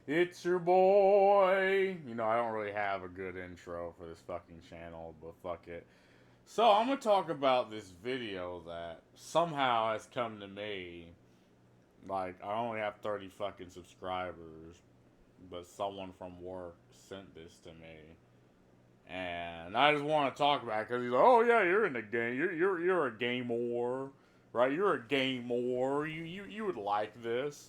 It's your boy. You know, I don't really have a good intro for this fucking channel, but fuck it. So, I'm gonna talk about this video that somehow has come to me. Like, I only have 30 fucking subscribers, but someone from work sent this to me. And I just want to talk about it because he's like, oh yeah, you're in the game. You're a gamer, right? You're a gamer. You would like this.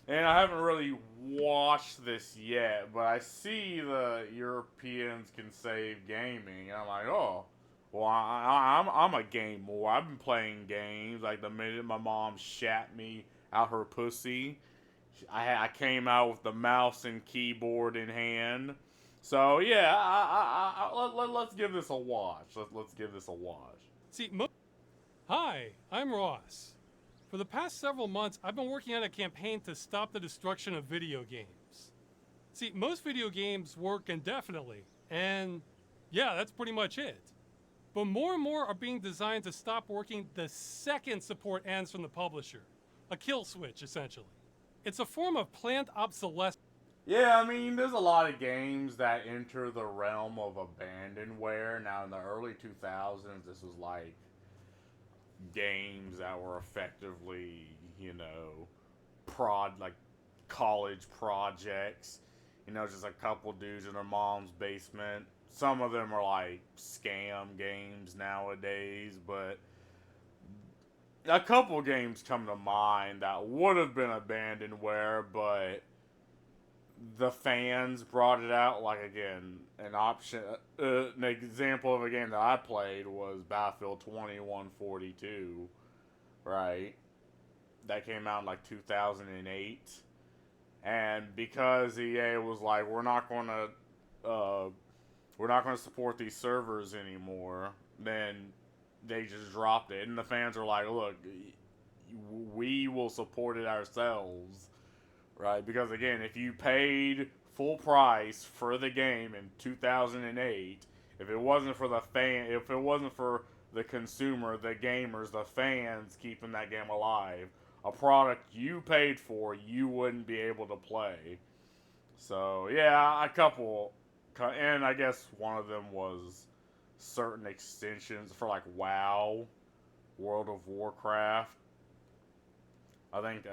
And I haven't really watched this yet, but I see the Europeans can save gaming, and I'm like, oh, well, I'm a gamer. I've been playing games. Like the minute my mom shat me out her pussy, I came out with the mouse and keyboard in hand. So yeah, let's give this a watch. Let's give this a watch. See, Hi, I'm Ross. For the past several months, I've been working on a campaign to stop the destruction of video games. See, most video games work indefinitely, and yeah, that's pretty much it. But more and more are being designed to stop working the second support ends from the publisher. A kill switch, essentially. It's a form of planned obsolescence. Yeah, I mean, there's a lot of games that enter the realm of abandonware. Now, in the early 2000s, this was like games that were effectively, you know, like college projects. You know, just a couple dudes in their mom's basement. Some of them are like scam games nowadays, but a couple games come to mind that would have been abandonware, but the fans brought it out. Like again, an option, an example of a game that I played was Battlefield 2142, right? That came out in like 2008, and because EA was like, we're not gonna support these servers anymore, then they just dropped it, and the fans are like, look, we will support it ourselves, right? Because again, if you paid full price for the game in 2008, if it wasn't for if it wasn't for the consumer, the gamers, the fans keeping that game alive, a product you paid for, you wouldn't be able to play. So yeah, a couple, and I guess one of them was certain extensions for like WoW, World of Warcraft. I think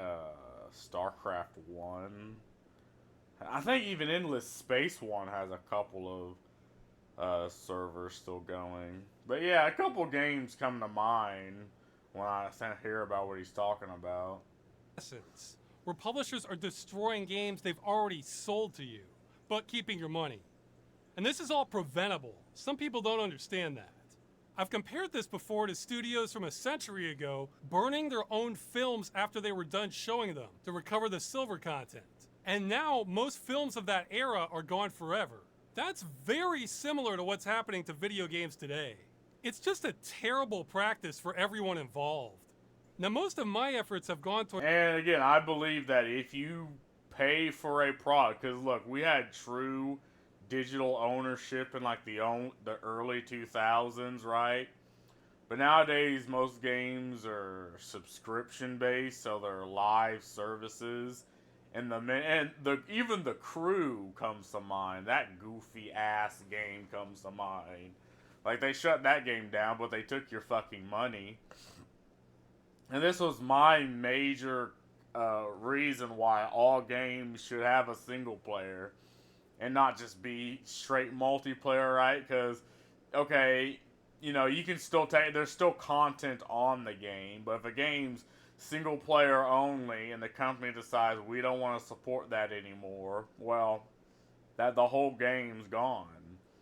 StarCraft 1. I think even Endless Space 1 has a couple of servers still going. But yeah, a couple games come to mind when I hear about what he's talking about. Where publishers are destroying games they've already sold to you, but keeping your money. And this is all preventable. Some people don't understand that. I've compared this before to studios from a century ago burning their own films after they were done showing them to recover the silver content. And now most films of that era are gone forever. That's very similar to what's happening to video games today. It's just a terrible practice for everyone involved. Now, most of my efforts have gone to. And again, I believe that if you pay for a product, because look, we had true digital ownership in like the early 2000s, right? But nowadays, most games are subscription based, so they're live services, and the even the Crew comes to mind. That goofy ass game comes to mind. Like they shut that game down, but they took your fucking money. And this was my major reason why all games should have a single player and not just be straight multiplayer, right? Because, okay, you know, you can still take, there's still content on the game, but if a game's single player only and the company decides we don't want to support that anymore, well, that the whole game's gone.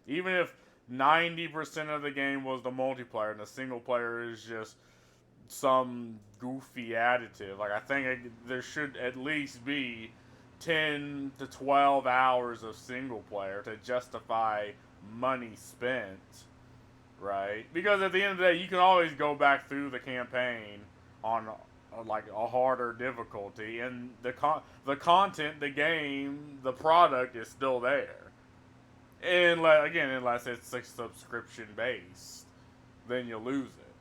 Even if 90% of the game was the multiplayer and the single player is just some goofy additive. Like I think there should at least be 10 to 12 hours of single player to justify money spent, right? Because at the end of the day, you can always go back through the campaign on like a harder difficulty, and the content, the game, the product is still there. And again, unless it's like subscription based, then you lose it.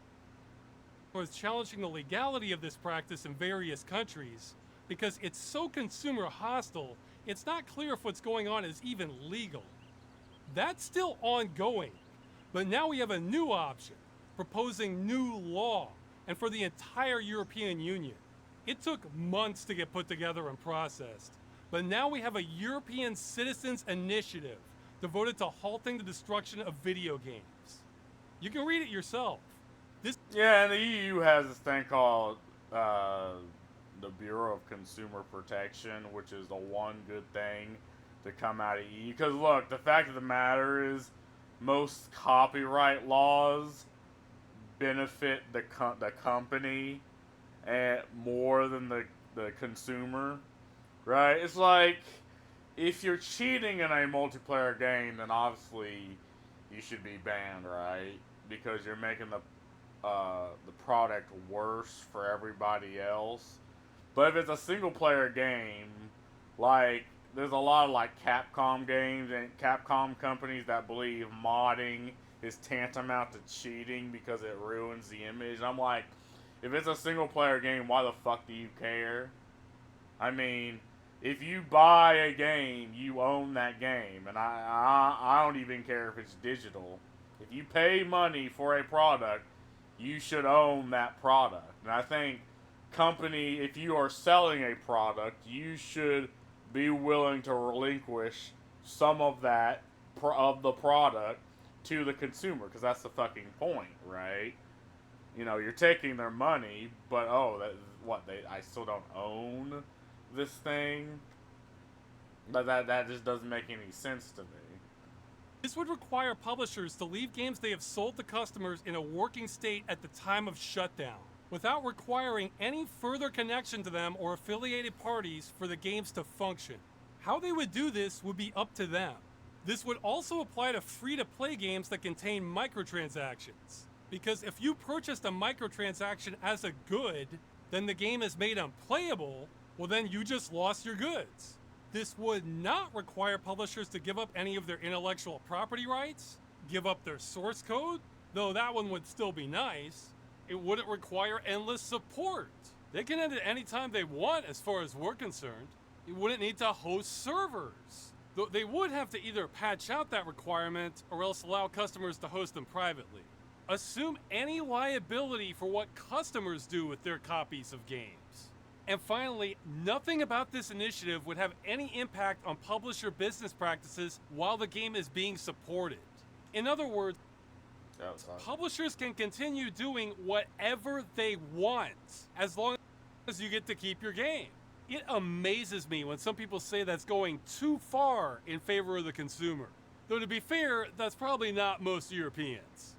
Was challenging the legality of this practice in various countries because it's so consumer hostile it's not clear if what's going on is even legal. That's still ongoing. But now we have a new option, proposing new law, and for the entire European Union. It took months to get put together and processed, but now we have a European Citizens Initiative devoted to halting the destruction of video games. You can read it yourself. This Yeah, and the EU has this thing called the Bureau of Consumer Protection, which is the one good thing to come out of EU. Because look, the fact of the matter is, most copyright laws benefit the company and more than the consumer, right? It's like if you're cheating in a multiplayer game, then obviously you should be banned, right? Because you're making the product worse for everybody else. But if it's a single player game, like there's a lot of like Capcom games and Capcom companies that believe modding is tantamount to cheating because it ruins the image. I'm like, if it's a single player game, why the fuck do you care? I mean, if you buy a game, you own that game, and I don't even care if it's digital. If you pay money for a product, you should own that product. And I think if you are selling a product, you should be willing to relinquish some of that of the product to the consumer, because that's the fucking point, right? You know, you're taking their money, but I still don't own this thing. But that just doesn't make any sense to me. This would require publishers to leave games they have sold to customers in a working state at the time of shutdown, without requiring any further connection to them or affiliated parties for the games to function. How they would do this would be up to them. This would also apply to free-to-play games that contain microtransactions, because if you purchased a microtransaction as a good, then the game is made unplayable, well then you just lost your goods. This would not require publishers to give up any of their intellectual property rights, give up their source code, though that one would still be nice. It wouldn't require endless support. They can end it anytime they want as far as we're concerned. You wouldn't need to host servers. Though they would have to either patch out that requirement or else allow customers to host them privately. Assume any liability for what customers do with their copies of games. And finally, nothing about this initiative would have any impact on publisher business practices while the game is being supported. In other words, publishers can continue doing whatever they want as long as you get to keep your game. It amazes me when some people say that's going too far in favor of the consumer. Though to be fair, that's probably not most Europeans.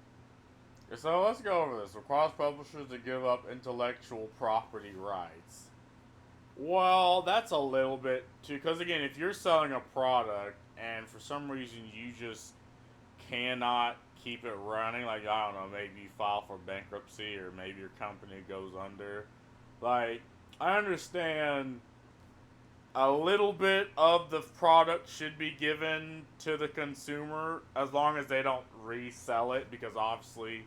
So let's go over this. Requires publishers to give up intellectual property rights. Well, that's a little bit too, because again, if you're selling a product and for some reason you just cannot keep it running, like, I don't know, maybe you file for bankruptcy or maybe your company goes under, like, I understand a little bit of the product should be given to the consumer as long as they don't resell it, because obviously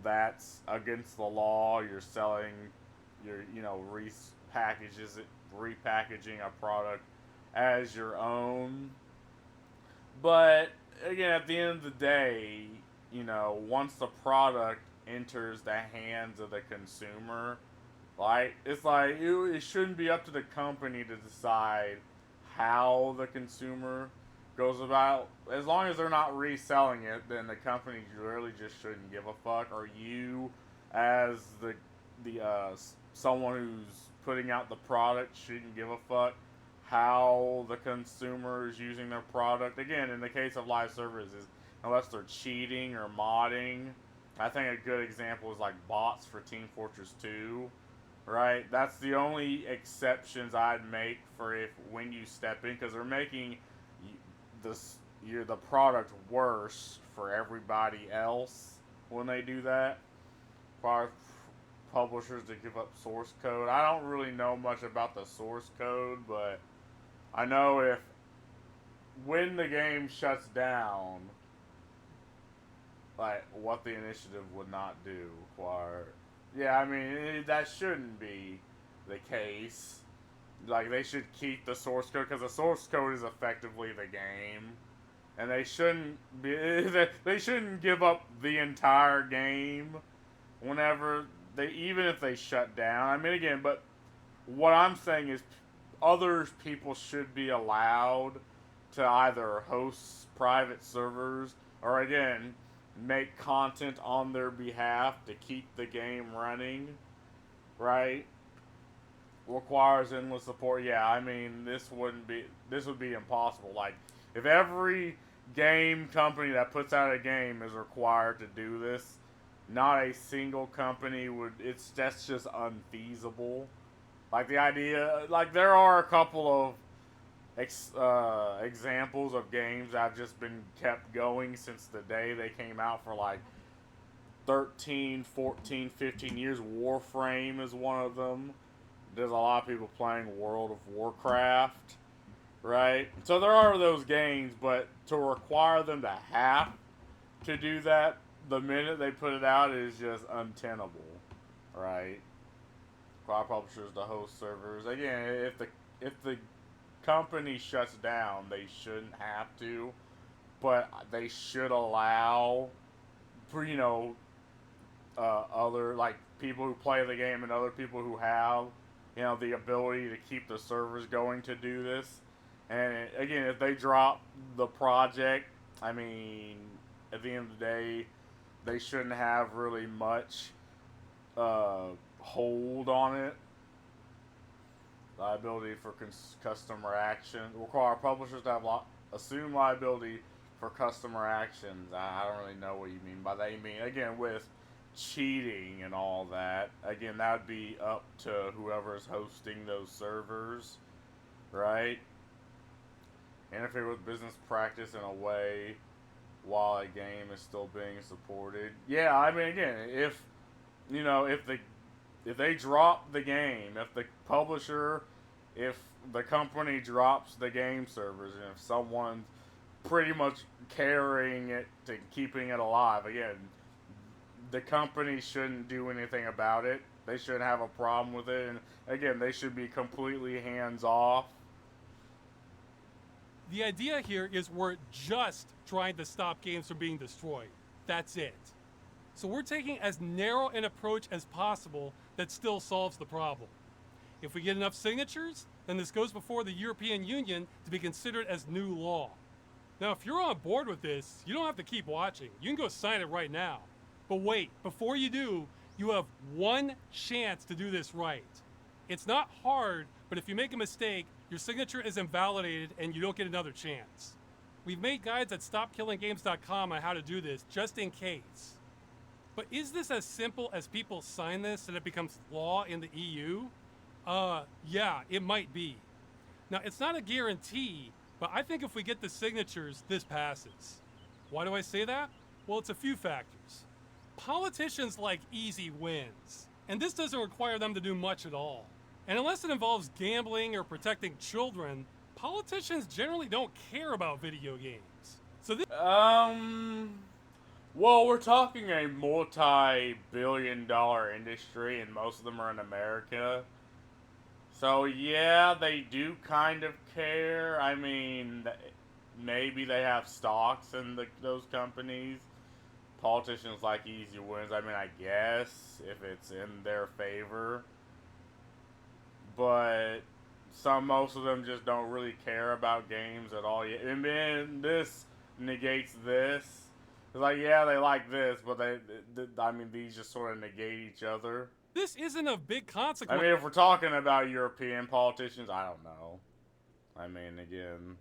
that's against the law. You're selling, repackaging a product as your own. But again, at the end of the day, once the product enters the hands of the consumer, it shouldn't be up to the company to decide how the consumer goes about. As long as they're not reselling it, then the company really just shouldn't give a fuck. Or you, as the someone who's putting out the product, shouldn't give a fuck how the consumer is using their product. Again, in the case of live services, unless they're cheating or modding, I think a good example is like bots for Team Fortress 2. Right, that's the only exceptions I'd make for when you step in, because they're making the product worse for everybody else when they do that. Require publishers to give up source code. I don't really know much about the source code, but I know when the game shuts down, like what the initiative would not do. Yeah, I mean, that shouldn't be the case. like they should keep the source code because the source code is effectively the game, and they shouldn't be they shouldn't give up the entire game whenever they even if they shut down. I mean again, but what I'm saying is other people should be allowed to either host private servers or again make content on their behalf to keep the game running, right? Requires endless support. Yeah, I mean this would be impossible. Like if every game company that puts out a game is required to do this, not a single company would. That's just unfeasible. Like the idea, like there are a couple of examples of games that have just been kept going since the day they came out for like 13, 14, 15 years. Warframe is one of them. There's a lot of people playing World of Warcraft, right? So there are those games, but to require them to have to do that the minute they put it out is just untenable, right? Cloud publishers to host servers. Again, if the company shuts down, they shouldn't have to, but they should allow, for other like people who play the game and other people who have, the ability to keep the servers going to do this. And again, if they drop the project, I mean, at the end of the day, they shouldn't have really much hold on it. Liability for customer action. Require publishers to have assume liability for customer actions. I don't really know what you mean by that. You mean, again, with cheating and all that. Again, that would be up to whoever is hosting those servers, right? Interfere with business practice in a way while a game is still being supported. Yeah, I mean, again, if they drop the game, if the company drops the game servers, and if someone's pretty much carrying it to keeping it alive, again, the company shouldn't do anything about it. They shouldn't have a problem with it, and again, they should be completely hands off. The idea here is we're just trying to stop games from being destroyed. That's it. So we're taking as narrow an approach as possible that still solves the problem. If we get enough signatures, then this goes before the European Union to be considered as new law. Now, if you're on board with this, you don't have to keep watching. You can go sign it right now. But wait, before you do, you have one chance to do this right. It's not hard, but if you make a mistake, your signature is invalidated and you don't get another chance. We've made guides at StopKillingGames.com on how to do this, just in case. But is this as simple as people sign this and it becomes law in the EU? Yeah, it might be. Now, it's not a guarantee, but I think if we get the signatures, this passes. Why do I say that? Well, it's a few factors. Politicians like easy wins, and this doesn't require them to do much at all. And unless it involves gambling or protecting children, politicians generally don't care about video games. So this Well, we're talking a multi-billion-dollar industry, and most of them are in America. So yeah, they do kind of care. I mean, maybe they have stocks in those companies. Politicians like easy wins. I mean, I guess if it's in their favor, but most of them just don't really care about games at all. And then this negates this. It's like, yeah, they like this, but I mean, these just sort of negate each other. isn't of big consequence. I mean, if we're talking about European politicians, I don't know. I mean, again,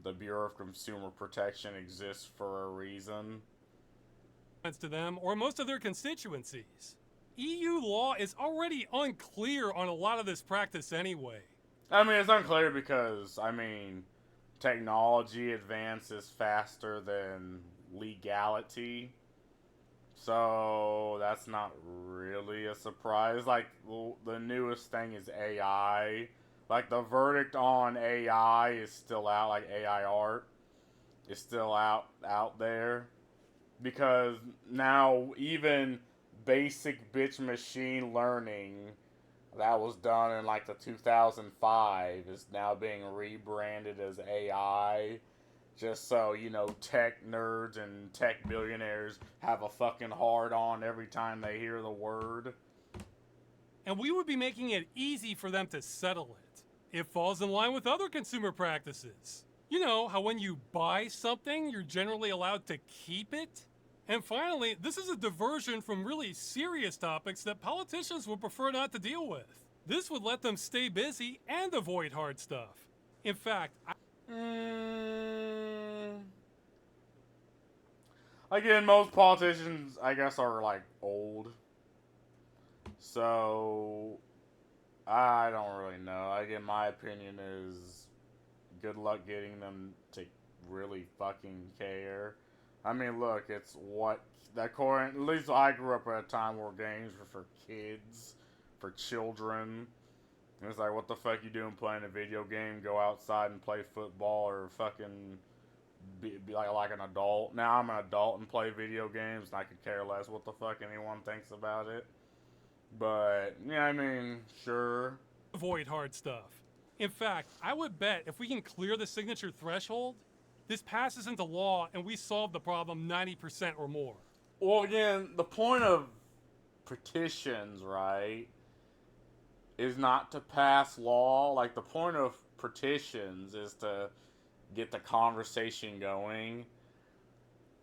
the Bureau of Consumer Protection exists for a reason. To them or most of their constituencies. EU law is already unclear on a lot of this practice anyway. I mean, it's unclear because, I mean, technology advances faster than legality. So that's not really a surprise. Like, the newest thing is AI. Like, the verdict on AI is still out. Like, AI art is still out there. Because now even basic bitch machine learning that was done in like the 2005 is now being rebranded as AI, just so tech nerds and tech billionaires have a fucking hard on every time they hear the word. And we would be making it easy for them to settle it. It falls in line with other consumer practices. You know how when you buy something, you're generally allowed to keep it? And finally, this is a diversion from really serious topics that politicians would prefer not to deal with. This would let them stay busy and avoid hard stuff. In fact, Again, most politicians, I guess, are like old. So, I don't really know. Again, my opinion is good luck getting them to really fucking care. I mean, look, it's what that core. At least I grew up at a time where games were for kids, for children. And it's like, what the fuck you doing playing a video game? Go outside and play football or fucking be like an adult. Now I'm an adult and play video games, and I could care less what the fuck anyone thinks about it. But yeah, I mean, sure. avoid hard stuff. In fact, I would bet if we can clear the signature threshold, this passes into law and we solve the problem 90% or more. Well, again, the point of petitions, right, is not to pass law. Like, the point of petitions is to get the conversation going.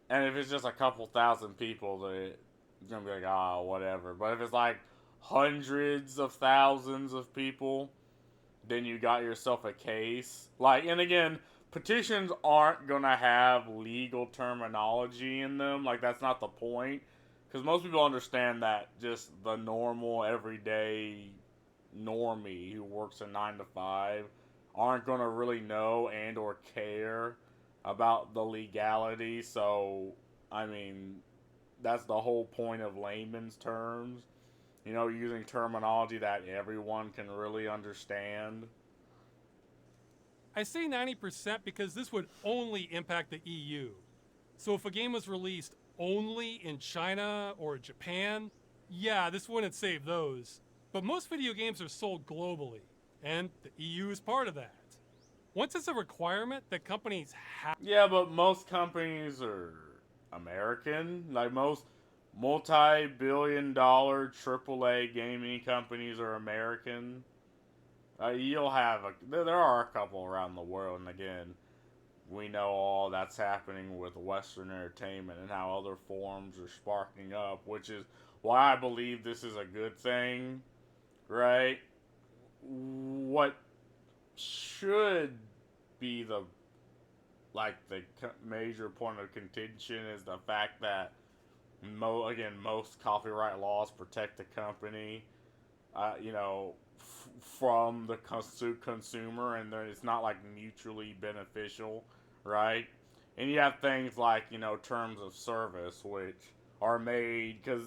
And if it's just a couple thousand people, it's gonna be like, ah, whatever. But if it's like hundreds of thousands of people, then you got yourself a case. Like, and again, petitions aren't gonna have legal terminology in them. Like, that's not the point. Because most people understand that just the normal, everyday normie who works a 9 to 5 aren't gonna really know and or care about the legality. So, I mean, that's the whole point of layman's terms. Using terminology that everyone can really understand. I say 90% because this would only impact the EU. So if a game was released only in China or Japan, yeah, this wouldn't save those. But most video games are sold globally, and the EU is part of that. Once it's a requirement that companies have. Yeah, but most companies are American. Like, most multi-billion-dollar AAA gaming companies are American. You'll have there are a couple around the world, and again, we know all that's happening with Western entertainment and how other forms are sparking up, which is why I believe this is a good thing, right? What should be the major point of contention is the fact that most copyright laws protect the company, from the consumer, and it's not like mutually beneficial, right? And you have things like terms of service, which are made because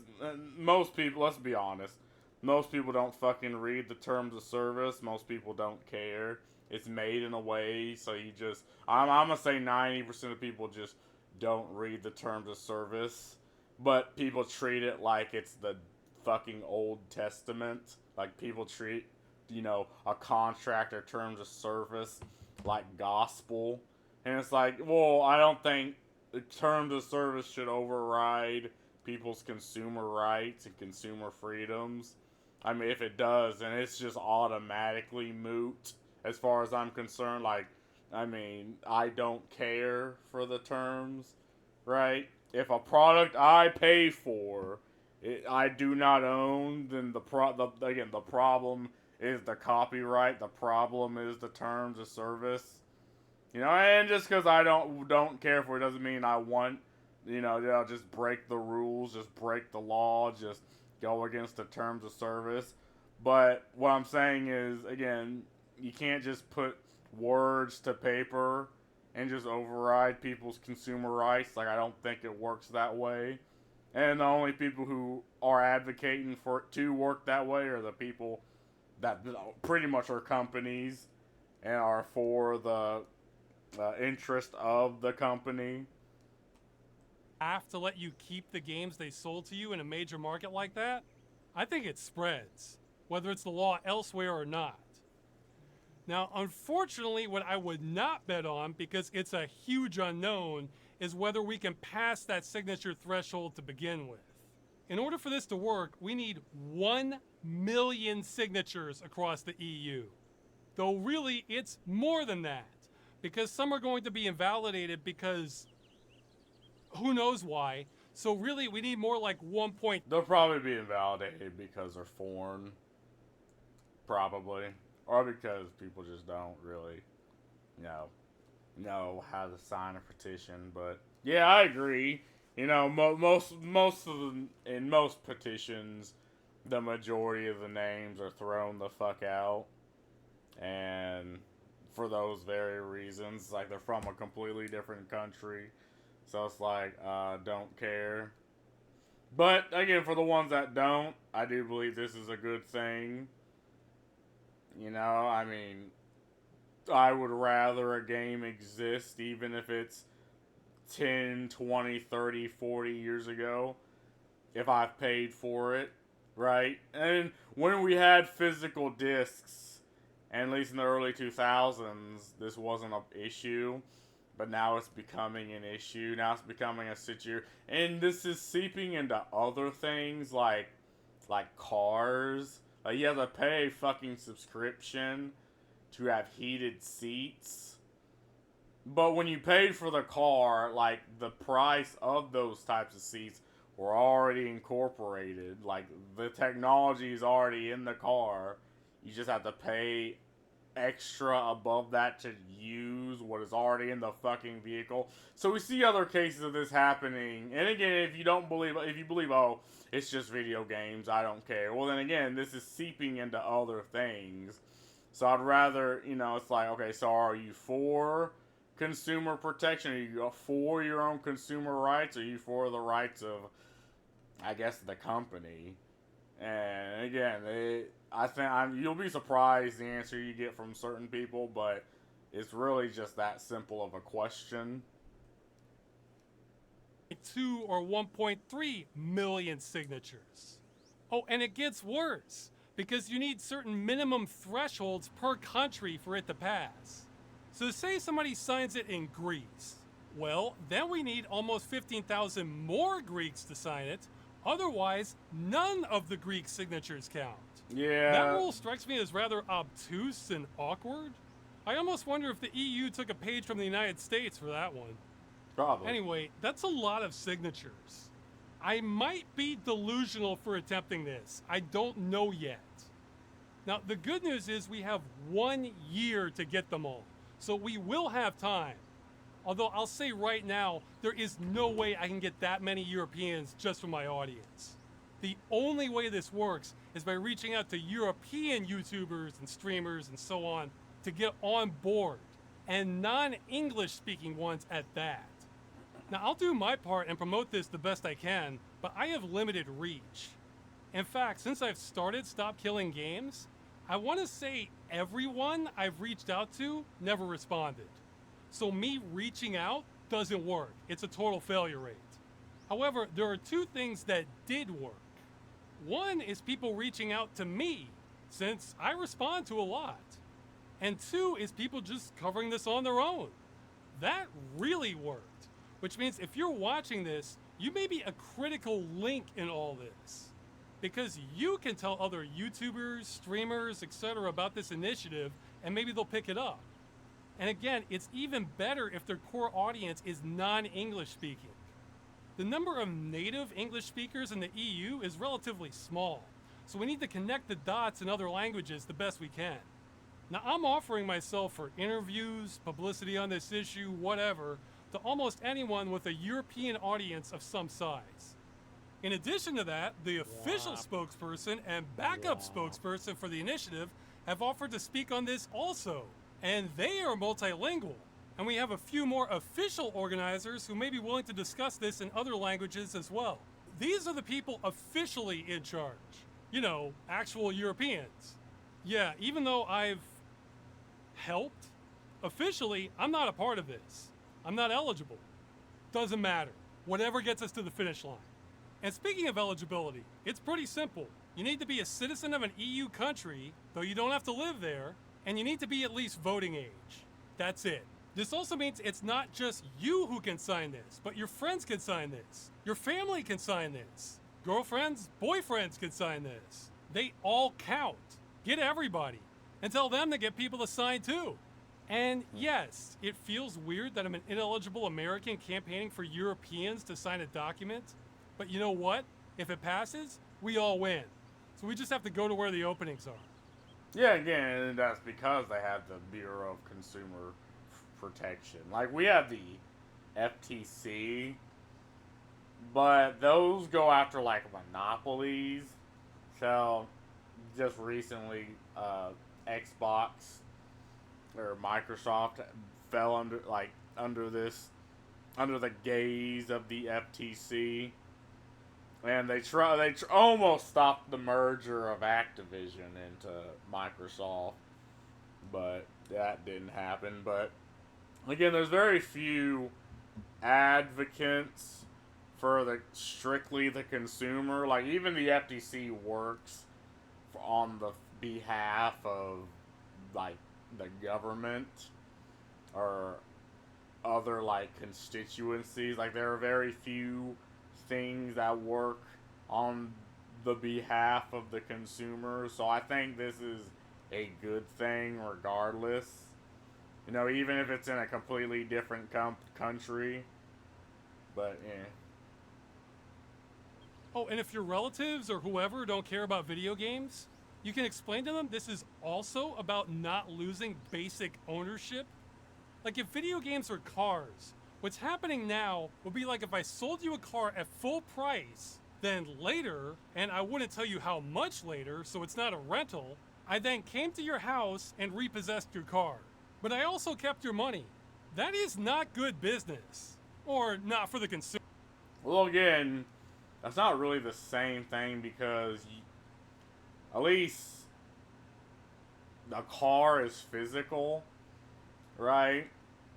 most people, let's be honest, most people don't fucking read the terms of service. Most people don't care. It's made in a way so I'm gonna say 90% of people just don't read the terms of service, but people treat it like it's the fucking Old Testament. Like, people treat a contract or terms of service like gospel. And it's like, well, I don't think the terms of service should override people's consumer rights and consumer freedoms. I mean, if it does, then it's just automatically moot as far as I'm concerned. Like, I mean, I don't care for the terms, right? If a product I pay for, I do not own, then the problem is the copyright. The problem is the terms of service. And just because I don't care for it doesn't mean I want, just break the rules, just break the law, just go against the terms of service. But what I'm saying is, again, you can't just put words to paper and just override people's consumer rights. Like, I don't think it works that way. And the only people who are advocating for it to work that way are the people that pretty much are companies and are for the interest of the company. Have to let you keep the games they sold to you in a major market like that? I think it spreads. whether it's the law elsewhere or not. Now, unfortunately, what I would not bet on, because it's a huge unknown, is whether we can pass that signature threshold to begin with. In order for this to work, we need 1 million signatures across the EU. Though really, it's more than that, because some are going to be invalidated because who knows why. So really, we need more like 1. They'll probably be invalidated because they're foreign. Probably. Or because people just don't really, know how to sign a petition. But yeah, I agree. Most in most petitions, the majority of the names are thrown the fuck out, and for those very reasons, like they're from a completely different country, so it's like don't care. But again, for the ones that don't, I do believe this is a good thing. I mean, I would rather a game exist even if it's 10, 20, 30, 40 years ago, if I've paid for it, right? And when we had physical discs, and at least in the early 2000s, this wasn't an issue, but now it's becoming an issue. Now it's becoming a situation, and this is seeping into other things like cars. Like, you have to pay a fucking subscription to have heated seats. But when you paid for the car, like, the price of those types of seats were already incorporated. Like, the technology is already in the car. You just have to pay extra above that to use what is already in the fucking vehicle. So we see other cases of this happening. And again, if you believe, oh, it's just video games, I don't care. Well, then again, this is seeping into other things. So I'd rather, it's like, okay, so are you for consumer protection? Are you for your own consumer rights? Or are you for the rights of, I guess, the company? And again, I think you'll be surprised the answer you get from certain people, but it's really just that simple of a question. 2 or 1.3 million signatures. Oh, and it gets worse, because you need certain minimum thresholds per country for it to pass. So say somebody signs it in Greece. Well, then we need almost 15,000 more Greeks to sign it. Otherwise, none of the Greek signatures count. Yeah. That rule strikes me as rather obtuse and awkward. I almost wonder if the EU took a page from the United States for that one. Probably. Anyway, that's a lot of signatures. I might be delusional for attempting this. I don't know yet. Now, the good news is we have 1 year to get them all, so we will have time. Although I'll say right now, there is no way I can get that many Europeans just from my audience. The only way this works is by reaching out to European YouTubers and streamers and so on to get on board, and non-English speaking ones at that. Now, I'll do my part and promote this the best I can, but I have limited reach. In fact, since I've started Stop Killing Games, I want to say everyone I've reached out to never responded. So me reaching out doesn't work. It's a total failure rate. However, there are 2 things that did work. One is people reaching out to me, since I respond to a lot. And 2 is people just covering this on their own. That really worked. Which means if you're watching this, you may be a critical link in all this. Because you can tell other YouTubers, streamers, etc. about this initiative, and maybe they'll pick it up. And again, it's even better if their core audience is non-English speaking. The number of native English speakers in the EU is relatively small, so we need to connect the dots in other languages the best we can. Now, I'm offering myself for interviews, publicity on this issue, whatever, to almost anyone with a European audience of some size. In addition to that, the official spokesperson and backup spokesperson for the initiative have offered to speak on this also, and they are multilingual. And we have a few more official organizers who may be willing to discuss this in other languages as well. These are the people officially in charge. Actual Europeans. Yeah, even though I've helped, officially, I'm not a part of this. I'm not eligible. Doesn't matter. Whatever gets us to the finish line. And speaking of eligibility, it's pretty simple. You need to be a citizen of an EU country, though you don't have to live there, and you need to be at least voting age. That's it. This also means it's not just you who can sign this, but your friends can sign this. Your family can sign this. Girlfriends, boyfriends can sign this. They all count. Get everybody. And tell them to get people to sign too. And yes, it feels weird that I'm an ineligible American campaigning for Europeans to sign a document. But you know what? If it passes, we all win. So we just have to go to where the openings are. Yeah, again, that's because they have the Bureau of Consumer Protection. Like, we have the FTC, but those go after, like, monopolies. So, just recently, Xbox or Microsoft fell under the gaze of the FTC. And they almost stopped the merger of Activision into Microsoft, but that didn't happen. But again, there's very few advocates for strictly the consumer. Like, even the FTC works on the behalf of, like, the government or other, like, constituencies. Like, there are very few things that work on the behalf of the consumer. So I think this is a good thing regardless. You know, even if it's in a completely different country. But, yeah. Oh, and if your relatives or whoever don't care about video games, you can explain to them this is also about not losing basic ownership. Like, if video games are cars, what's happening now would be like if I sold you a car at full price, then later, and I wouldn't tell you how much later, so it's not a rental, I then came to your house and repossessed your car. But I also kept your money. That is not good business. Or not for the consumer. Well, again, that's not really the same thing because at least a car is physical, right?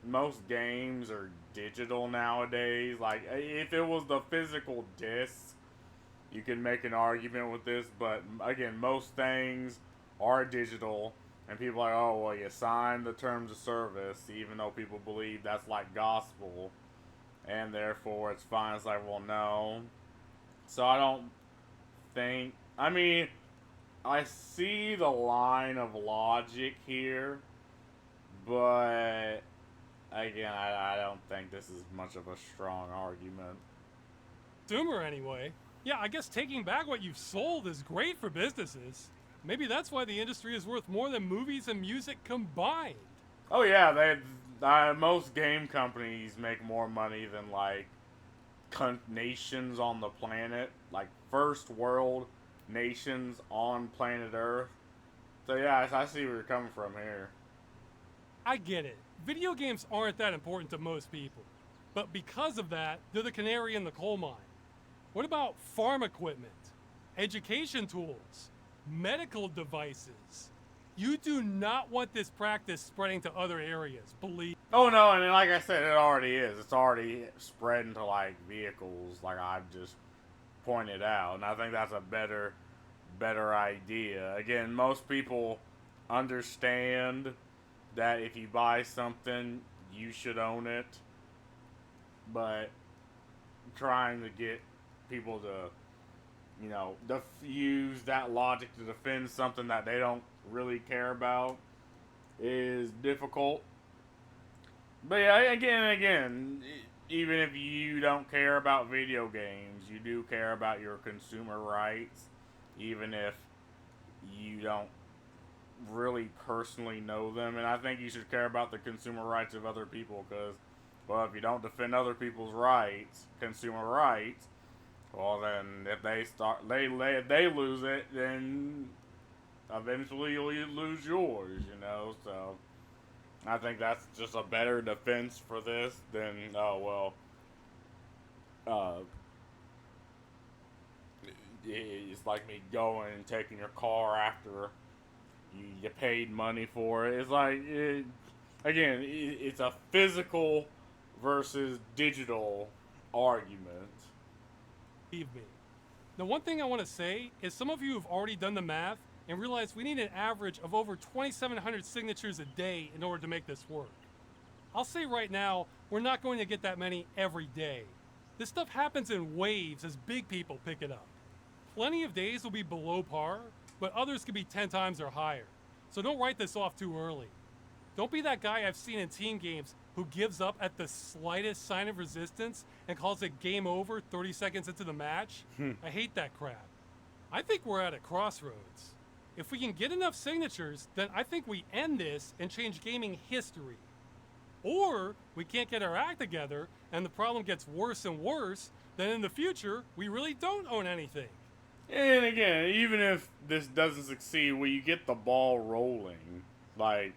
Most games are digital nowadays. Like, if it was the physical disc, you can make an argument with this, but again, most things are digital, and people are like, oh, well, you signed the terms of service, even though people believe that's like gospel, and therefore it's fine. It's like, well, no. So I don't think, I mean, I see the line of logic here, but again, I don't think this is much of a strong argument. Consumer, anyway. Yeah, I guess taking back what you've sold is great for businesses. Maybe that's why the industry is worth more than movies and music combined. Oh yeah, most game companies make more money than like nations on the planet, like first world nations on planet Earth. So yeah, I see where you're coming from here. I get it. Video games aren't that important to most people. But because of that, they're the canary in the coal mine. What about farm equipment, education tools, medical devices? You do not want this practice spreading to other areas, believe. Oh no, and like I said, it already is. It's already spread into like vehicles, like I've just pointed out, and I think that's a better idea. Again, most people understand that if you buy something, you should own it, but trying to get people to, you know, use that logic to defend something that they don't really care about is difficult. But yeah, again, even if you don't care about video games, you do care about your consumer rights, even if you don't really personally know them. And I think you should care about the consumer rights of other people because, well, if you don't defend other people's rights, consumer rights, well, then if they lose it, then eventually you'll lose yours, you know. So I think that's just a better defense for this than, oh, well, it's like me going and taking your car after you paid money for it. It's like, again, it's a physical versus digital argument. Believe me. Now, one thing I want to say is some of you have already done the math and realize we need an average of over 2,700 signatures a day in order to make this work. I'll say right now, we're not going to get that many every day. This stuff happens in waves as big people pick it up. Plenty of days will be below par, but others could be 10 times or higher. So don't write this off too early. Don't be that guy I've seen in team games who gives up at the slightest sign of resistance and calls it game over 30 seconds into the match. I hate that crap. I think we're at a crossroads. If we can get enough signatures, then I think we end this and change gaming history. Or we can't get our act together and the problem gets worse and worse, then in the future, we really don't own anything. And again, even if this doesn't succeed, well, you get the ball rolling. Like,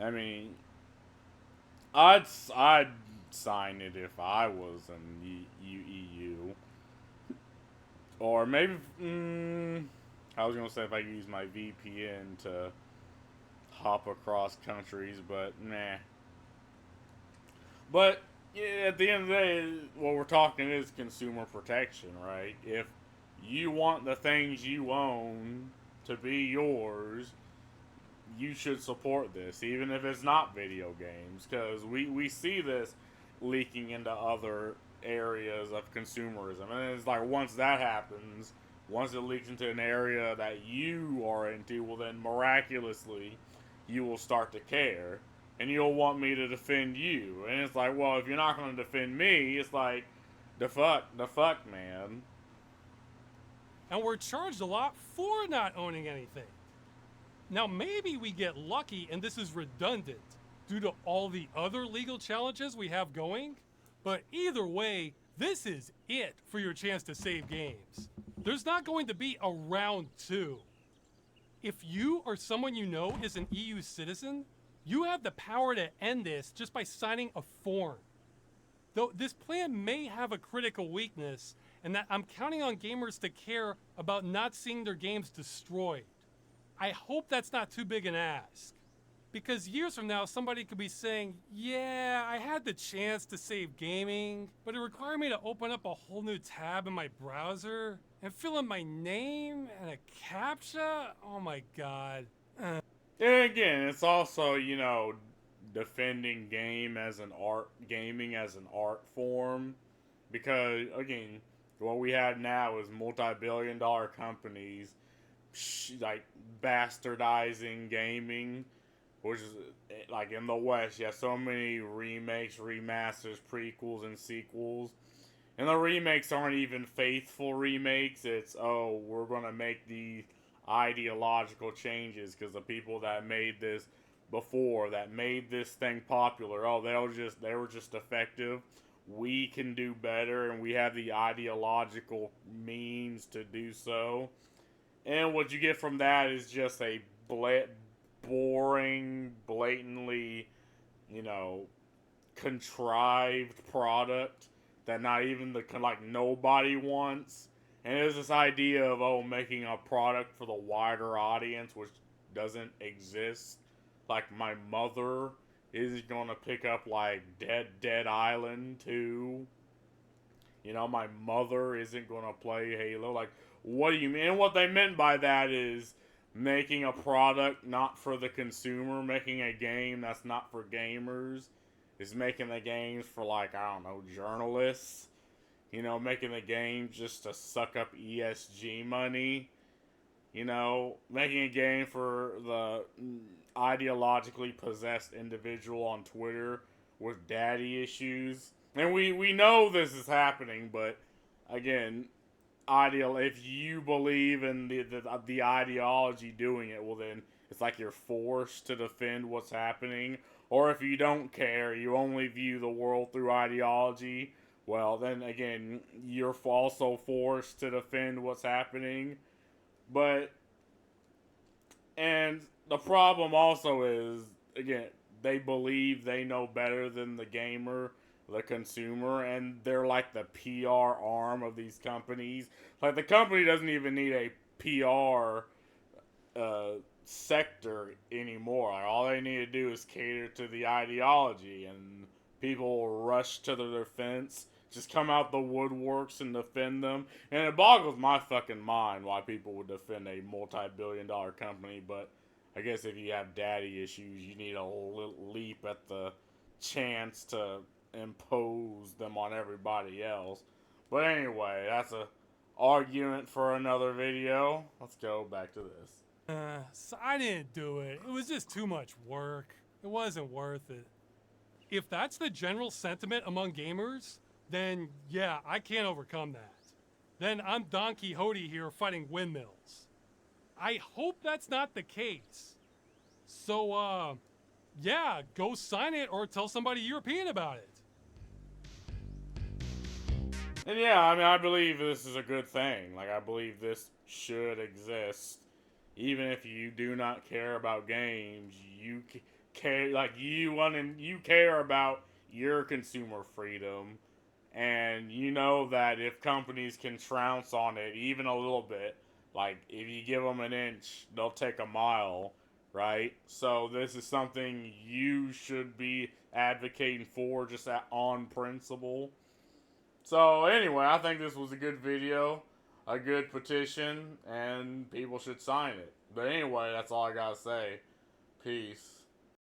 I mean, I'd sign it if I was an EU, or maybe I was gonna say if I use my VPN to hop across countries, but nah. But yeah, at the end of the day, what we're talking is consumer protection, right? If you want the things you own to be yours, you should support this, even if it's not video games, because we see this leaking into other areas of consumerism. And it's like once that happens, once it leaks into an area that you are into, well, then miraculously, you will start to care. And you'll want me to defend you. And it's like, well, if you're not going to defend me, it's like, the fuck, man. And we're charged a lot for not owning anything. Now, maybe we get lucky and this is redundant due to all the other legal challenges we have going, but either way, this is it for your chance to save games. There's not going to be a round two. If you or someone you know is an EU citizen, you have the power to end this just by signing a form. Though this plan may have a critical weakness, and that I'm counting on gamers to care about not seeing their games destroyed. I hope that's not too big an ask. Because years from now, somebody could be saying, yeah, I had the chance to save gaming, but it required me to open up a whole new tab in my browser and fill in my name and a CAPTCHA? Oh my god. And again, it's also, defending gaming as an art form. Because, again, what we have now is multi-billion-dollar companies like bastardizing gaming, which is like in the West, you have so many remakes, remasters, prequels, and sequels. And the remakes aren't even faithful remakes. It's, oh, we're going to make these ideological changes because the people that made this before, that made this thing popular, oh, they were just effective. We can do better, and we have the ideological means to do so. And what you get from that is just a boring, blatantly, contrived product that not even nobody wants. And there's this idea of making a product for the wider audience, which doesn't exist. Like my mother is gonna pick up like Dead Island 2. My mother isn't gonna play Halo. Like, what do you mean? And what they meant by that is making a product not for the consumer, making a game that's not for gamers, is making the games for journalists. Making the game just to suck up ESG money. Making a game for the ideologically possessed individual on Twitter with daddy issues. And we know this is happening, but again, if you believe in the ideology doing it, well then it's like you're forced to defend what's happening. Or if you don't care, you only view the world through ideology, well then again, you're also forced to defend what's happening. And the problem also is, again, they believe they know better than the gamer, the consumer, and they're like the PR arm of these companies. Like, the company doesn't even need a PR sector anymore. Like, all they need to do is cater to the ideology, and people will rush to their defense just come out the woodworks and defend them. And it boggles my fucking mind why people would defend a multi-billion-dollar company. But I guess if you have daddy issues, you need a little leap at the chance to impose them on everybody else. But anyway, that's a argument for another video. Let's go back to this. So I didn't do it. It was just too much work. It wasn't worth it. If that's the general sentiment among gamers, then yeah, I can't overcome that. Then I'm Don Quixote here fighting windmills. I hope that's not the case. So, yeah, go sign it or tell somebody European about it. And yeah, I mean, I believe this is a good thing. Like, I believe this should exist. Even if you do not care about games, you care, like, you care about your consumer freedom. And you know that if companies can trounce on it even a little bit, like, if you give them an inch, they'll take a mile, right? So this is something you should be advocating for just on principle. So anyway, I think this was a good video, a good petition, and people should sign it. But anyway, that's all I gotta say. Peace.